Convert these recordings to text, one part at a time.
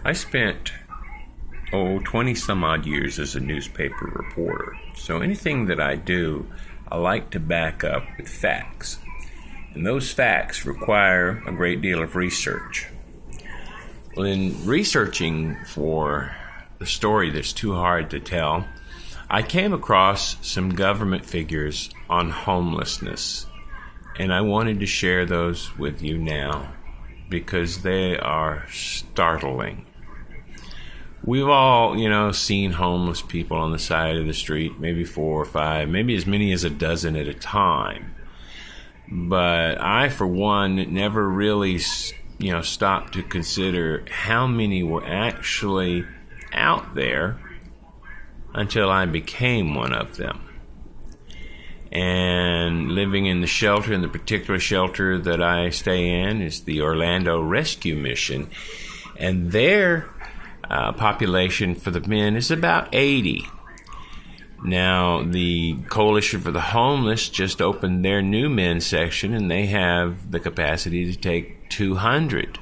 I spent 20 some odd years as a newspaper reporter. So anything that I do, I like to back up with facts. And those facts require a great deal of research. When researching for the story that's too hard to tell, I came across some government figures on homelessness. And I wanted to share those with you now because they are startling. We've all, seen homeless people on the side of the street, maybe 4 or 5, maybe as many as a dozen at a time. But I, for one, never really, stopped to consider how many were actually out there until I became one of them. And living in the particular shelter that I stay in is the Orlando Rescue Mission. And their population for the men is about 80. Now, the Coalition for the Homeless just opened their new men's section, and they have the capacity to take 200.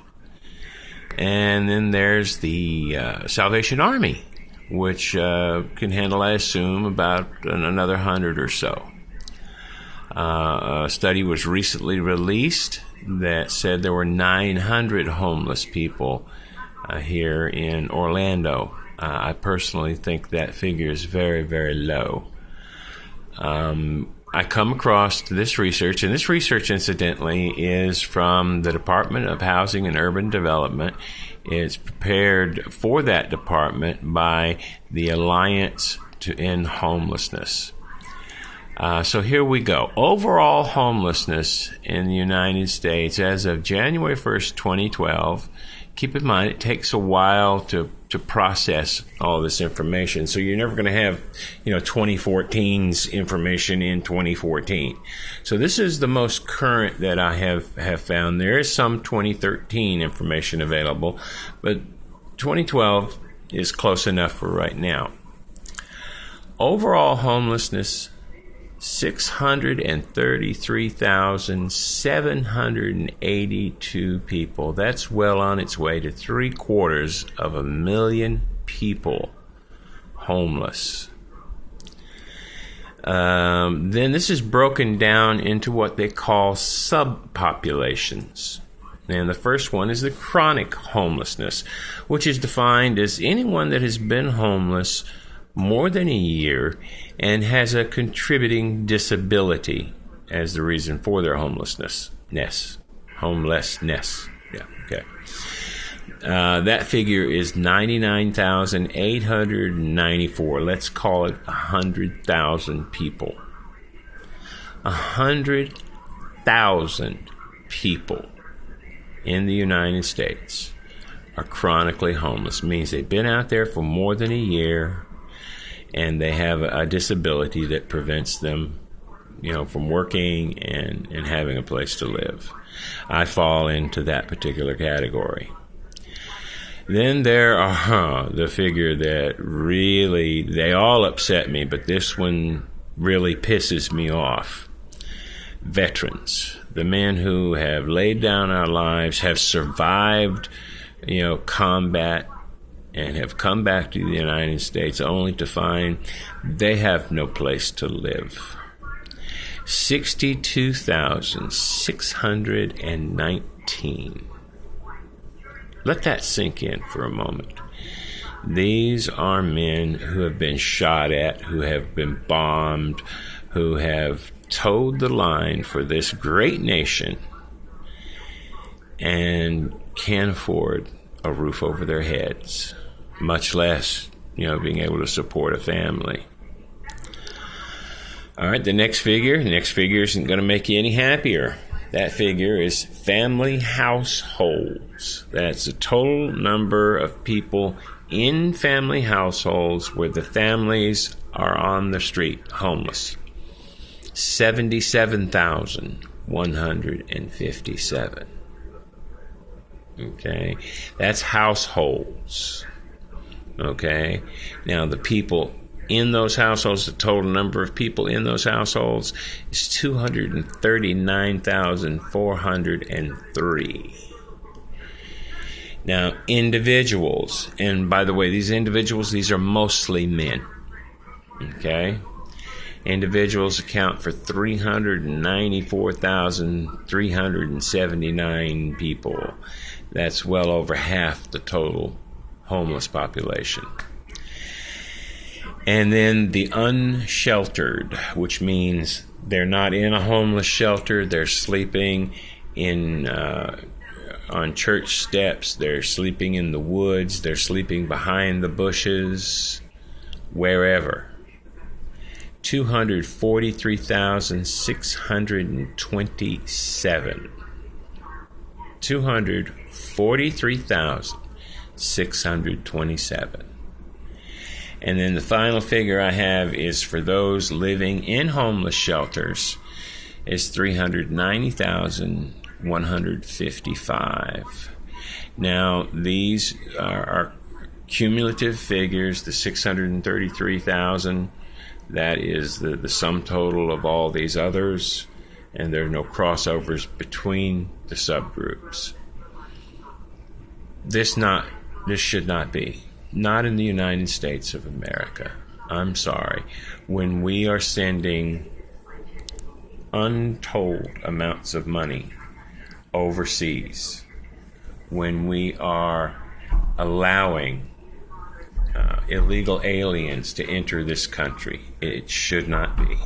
And then there's the Salvation Army, which can handle, I assume, about another 100 or so. A study was recently released that said there were 900 homeless people here in Orlando. I personally think that figure is very, very low. I come across this research, and this research, incidentally, is from the Department of Housing and Urban Development. It's prepared for that department by the Alliance to End Homelessness. So here we go. Overall homelessness in the United States as of January 1st, 2012. Keep in mind, it takes a while to process all this information. So you're never going to have, 2014's information in 2014. So this is the most current that I have found. There is some 2013 information available, but 2012 is close enough for right now. Overall homelessness, 633,782 people. That's well on its way to 750,000 people homeless. Then this is broken down into what they call subpopulations. And the first one is the chronic homelessness, which is defined as anyone that has been homeless more than a year and has a contributing disability as the reason for their homelessness. Yeah, okay. That figure is 99,894. Let's call it 100,000 people. 100,000 people in the United States are chronically homeless. It means they've been out there for more than a year, and they have a disability that prevents them, from working and having a place to live. I fall into that particular category. Then there are the figure that really, they all upset me, but this one really pisses me off. Veterans, the men who have laid down our lives, have survived, combat, and have come back to the United States only to find they have no place to live. 62,619. Let that sink in for a moment. These are men who have been shot at, who have been bombed, who have towed the line for this great nation and can't afford a roof over their heads, much less, being able to support a family. All right, the next figure isn't going to make you any happier. That figure is family households. That's the total number of people in family households where the families are on the street, homeless. 77,157. Okay, that's households. Okay, now the people in those households, the total number of people in those households is 239,403. Now, individuals, and by the way, these individuals, these are mostly men, okay? Individuals account for 394,379 people. That's well over half the total homeless population. And then the unsheltered, which means they're not in a homeless shelter, they're sleeping in on church steps, they're sleeping in the woods, they're sleeping behind the bushes, wherever. 243,627. 243,627. And then the final figure I have is for those living in homeless shelters is 390,155. Now, these are cumulative figures. The 633,000, that is the sum total of all these others, and there are no crossovers between the subgroups. This should not be. Not in the United States of America. I'm sorry. When we are sending untold amounts of money overseas, when we are allowing illegal aliens to enter this country, it should not be.